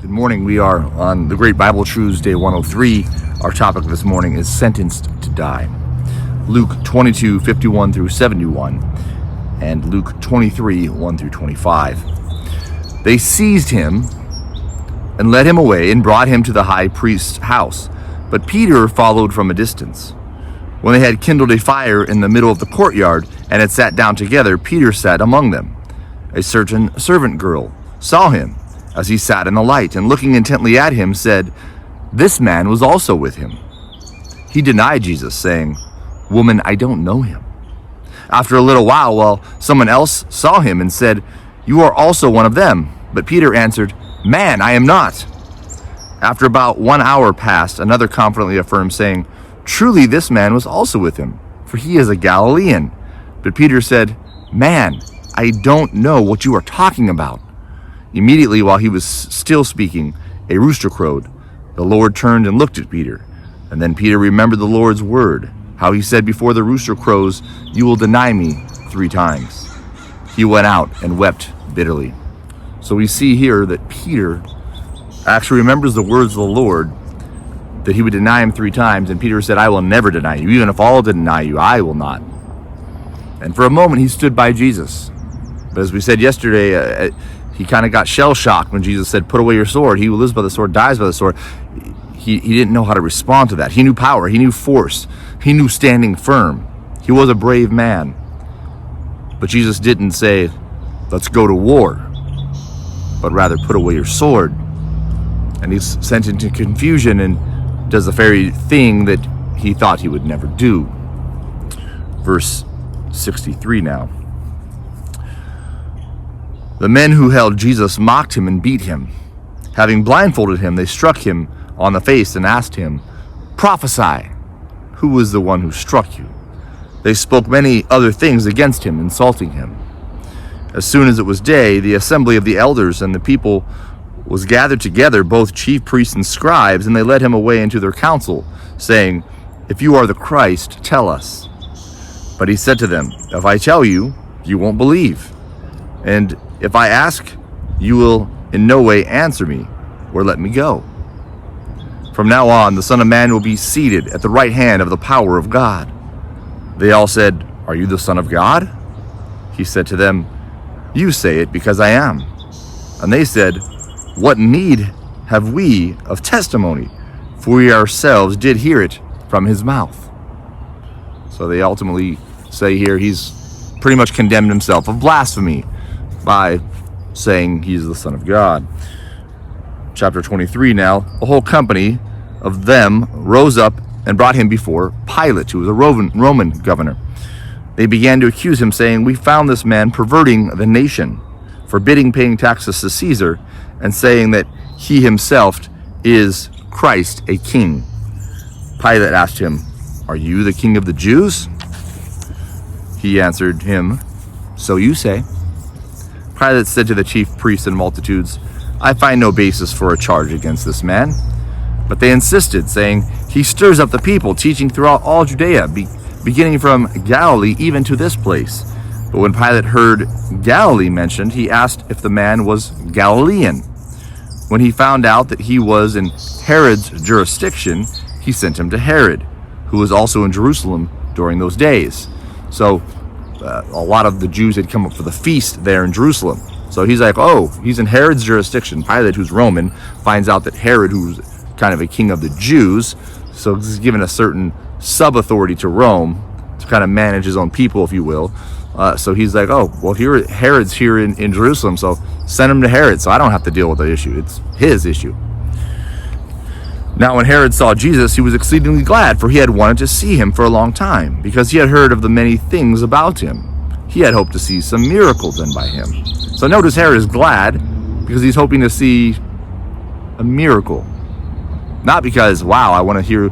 Good morning. We are on the Great Bible Truths, Day 103. Our topic this morning is sentenced to die. Luke 22, 51 through 71, and Luke 23, 1 through 25. They seized him and led him away and brought him to the high priest's house. But Peter followed from a distance. When they had kindled a fire in the middle of the courtyard and had sat down together, Peter sat among them. A certain servant girl saw him as he sat in the light, and looking intently at him, said, "This man was also with him." He denied Jesus, saying, "Woman, I don't know him." After a little while, someone else saw him and said, "You are also one of them." But Peter answered, "Man, I am not." After about 1 hour passed, another confidently affirmed, saying, "Truly this man was also with him, for he is a Galilean." But Peter said, "Man, I don't know what you are talking about." Immediately, while he was still speaking, a rooster crowed. The Lord turned and looked at Peter. And then Peter remembered the Lord's word, how he said before the rooster crows, "You will deny me 3 times." He went out and wept bitterly. So we see here that Peter actually remembers the words of the Lord, that he would deny him 3 times. And Peter said, "I will never deny you. Even if all deny you, I will not." And for a moment, he stood by Jesus. But as we said yesterday, he kind of got shell-shocked when Jesus said, "Put away your sword. He who lives by the sword dies by the sword." He didn't know how to respond to that. He knew power. He knew force. He knew standing firm. He was a brave man. But Jesus didn't say, "Let's go to war," but rather, "Put away your sword." And he's sent into confusion and does the very thing that he thought he would never do. Verse 63 now. The men who held Jesus mocked him and beat him. Having blindfolded him, they struck him on the face and asked him, "Prophesy, who was the one who struck you?" They spoke many other things against him, insulting him. As soon as it was day, the assembly of the elders and the people was gathered together, both chief priests and scribes, and they led him away into their council, saying, "If you are the Christ, tell us." But he said to them, "If I tell you, you won't believe. And if I ask, you will in no way answer me or let me go. From now on, the Son of Man will be seated at the right hand of the power of God." They all said, "Are you the Son of God?" He said to them, "You say it because I am." And they said, "What need have we of testimony? For we ourselves did hear it from his mouth." So they ultimately say here he's pretty much condemned himself of blasphemy by saying he's the Son of God. Chapter 23 now. The whole company of them rose up and brought him before Pilate, who was a Roman governor. They began to accuse him, saying, "We found this man perverting the nation, forbidding paying taxes to Caesar, and saying that he himself is Christ, a king." Pilate asked him, "Are you the king of the Jews?" He answered him, "So you say." Pilate said to the chief priests and multitudes, "I find no basis for a charge against this man." But they insisted, saying, "He stirs up the people, teaching throughout all Judea, beginning from Galilee even to this place." But when Pilate heard Galilee mentioned, he asked if the man was Galilean. When he found out that he was in Herod's jurisdiction, he sent him to Herod, who was also in Jerusalem during those days. So a lot of the Jews had come up for the feast there in Jerusalem. So he's like, oh, he's in Herod's jurisdiction. Pilate, who's Roman, finds out that Herod, who's kind of a king of the Jews, so he's given a certain sub-authority to Rome to kind of manage his own people, if you will. So he's like, oh, well, Herod's here in Jerusalem, so send him to Herod, so I don't have to deal with the issue. It's his issue. Now when Herod saw Jesus, he was exceedingly glad, for he had wanted to see him for a long time, because he had heard of the many things about him. He had hoped to see some miracle done by him. So notice Herod is glad because he's hoping to see a miracle. Not because, wow, I want to hear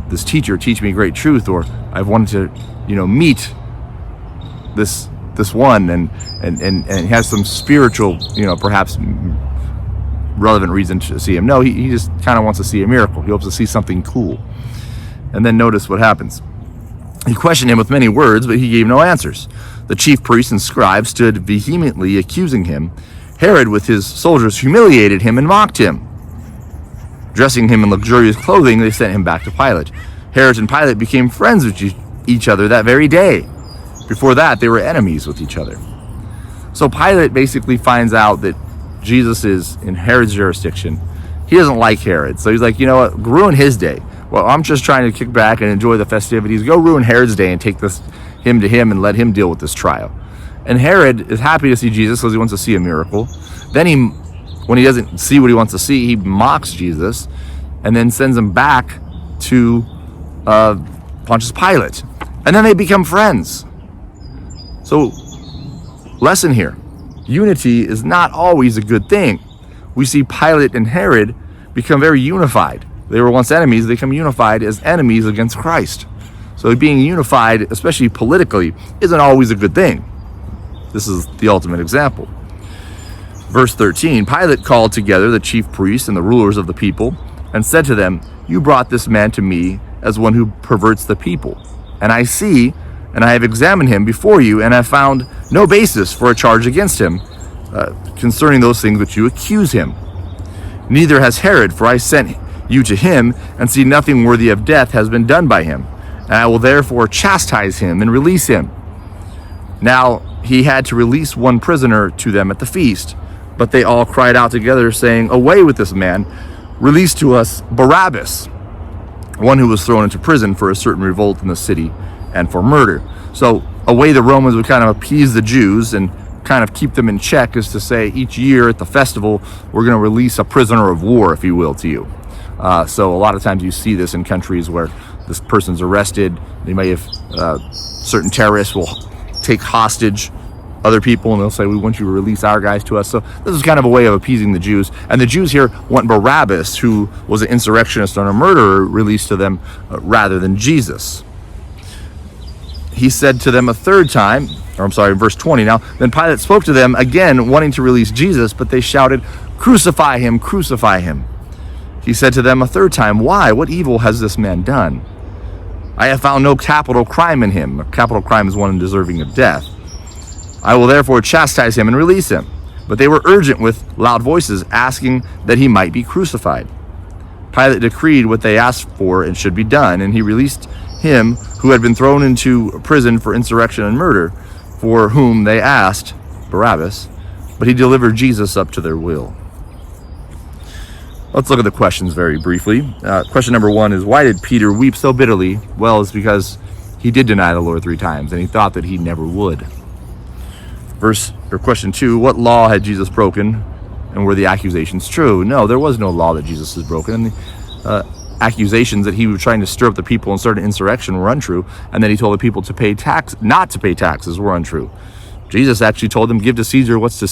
this teacher teach me great truth, or I've wanted to, meet this one and he has some spiritual, perhaps relevant reason to see him. No, he just kind of wants to see a miracle. He hopes to see something cool. And then notice what happens. He questioned him with many words, but he gave no answers. The chief priests and scribes stood vehemently accusing him. Herod, with his soldiers, humiliated him and mocked him. Dressing him in luxurious clothing, they sent him back to Pilate. Herod and Pilate became friends with each other that very day. Before that, they were enemies with each other. So Pilate basically finds out that Jesus is in Herod's jurisdiction. He doesn't like Herod, so he's like, you know what, ruin his day. Well, I'm just trying to kick back and enjoy the festivities. Go ruin Herod's day and take him to him and let him deal with this trial. And Herod is happy to see Jesus because he wants to see a miracle. Then when he doesn't see what he wants to see, he mocks Jesus and then sends him back to Pontius Pilate. And then they become friends. So, lesson here. Unity is not always a good thing. We see Pilate and Herod become very unified. They were once enemies, they become unified as enemies against Christ. So being unified, especially politically, isn't always a good thing. This is the ultimate example. Verse 13, Pilate called together the chief priests and the rulers of the people and said to them, "You brought this man to me as one who perverts the people. And I see, and I have examined him before you, and have found no basis for a charge against him concerning those things which you accuse him. Neither has Herod, for I sent you to him, and see nothing worthy of death has been done by him. And I will therefore chastise him and release him." Now he had to release one prisoner to them at the feast, but they all cried out together, saying, "Away with this man, release to us Barabbas," one who was thrown into prison for a certain revolt in the city and for murder. So a way the Romans would kind of appease the Jews and kind of keep them in check is to say, each year at the festival, we're going to release a prisoner of war, if you will, to you. So a lot of times you see this in countries where this person's arrested. They may have certain terrorists will take hostage other people, and they'll say, "We want you to release our guys to us." So this is kind of a way of appeasing the Jews. And the Jews here want Barabbas, who was an insurrectionist and a murderer, released to them rather than Jesus. He said to them a third time, verse 20 now, then Pilate spoke to them again, wanting to release Jesus, but they shouted, "Crucify him, crucify him." He said to them a third time, "Why? What evil has this man done? I have found no capital crime in him." A capital crime is one deserving of death. "I will therefore chastise him and release him." But they were urgent with loud voices, asking that he might be crucified. Pilate decreed what they asked for and should be done, and he released him who had been thrown into prison for insurrection and murder, for whom they asked, Barabbas, but he delivered Jesus up to their will. Let's look at the questions very briefly. Question number 1 is, why did Peter weep so bitterly? Well, it's because he did deny the Lord 3 times, and he thought that he never would. Question 2, what law had Jesus broken, and were the accusations true? No, there was no law that Jesus has broken. And the accusations that he was trying to stir up the people and start an insurrection were untrue, and then he told the people not to pay taxes were untrue. Jesus actually told them, give to Caesar what's to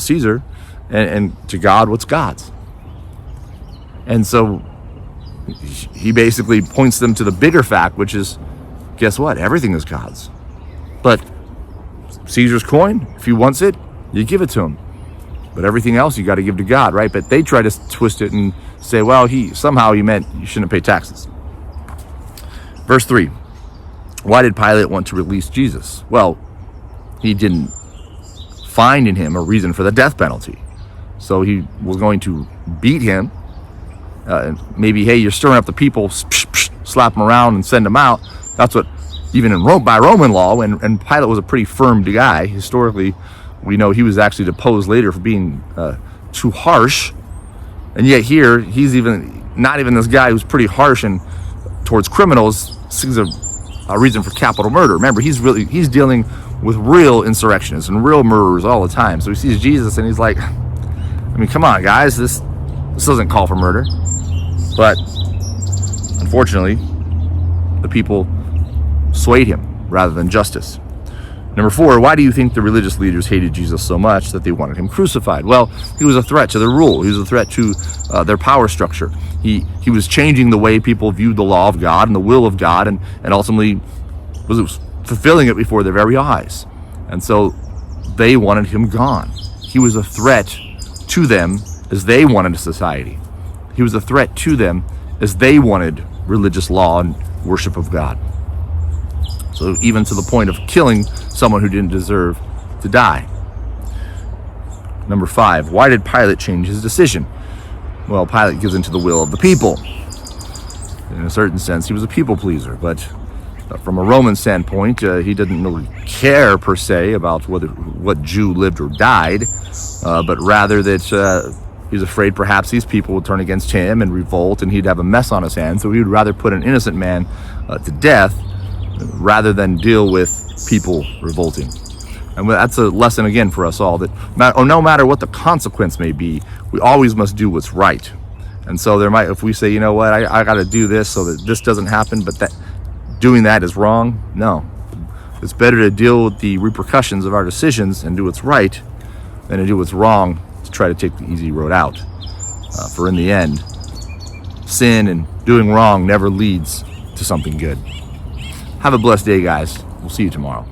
Caesar, and to God what's God's. And so he basically points them to the bigger fact, which is, guess what? Everything is God's. But Caesar's coin, if he wants it, you give it to him. But everything else you got to give to God, right? But they try to twist it and say, well, he meant you shouldn't pay taxes. Verse 3, why did Pilate want to release Jesus? Well, he didn't find in him a reason for the death penalty. So he was going to beat him. Maybe, hey, you're stirring up the people, slap them around and send them out. That's what, even by Roman law, and Pilate was a pretty firm guy. Historically, we know he was actually deposed later for being too harsh. And yet here, he's not even this guy who's pretty harsh and towards criminals sees a reason for capital murder. Remember, he's dealing with real insurrectionists and real murderers all the time. So he sees Jesus and he's like, I mean, come on, guys, this doesn't call for murder. But unfortunately, the people swayed him rather than justice. Number 4, why do you think the religious leaders hated Jesus so much that they wanted him crucified? Well, he was a threat to their rule. He was a threat to their power structure. He was changing the way people viewed the law of God and the will of God, and ultimately was fulfilling it before their very eyes. And so they wanted him gone. He was a threat to them as they wanted a society. He was a threat to them as they wanted religious law and worship of God. So even to the point of killing someone who didn't deserve to die. Number 5, why did Pilate change his decision? Well, Pilate gives into the will of the people. In a certain sense, he was a people pleaser, but from a Roman standpoint, he didn't really care per se about what Jew lived or died, but rather that he's afraid perhaps these people would turn against him and revolt, and he'd have a mess on his hands. So he would rather put an innocent man to death rather than deal with people revolting. And that's a lesson again for us all, that no matter what the consequence may be, we always must do what's right. And so if we say, you know what, I got to do this so that this doesn't happen, but doing that is wrong. No, it's better to deal with the repercussions of our decisions and do what's right than to do what's wrong to try to take the easy road out. For in the end, sin and doing wrong never leads to something good. Have a blessed day, guys. We'll see you tomorrow.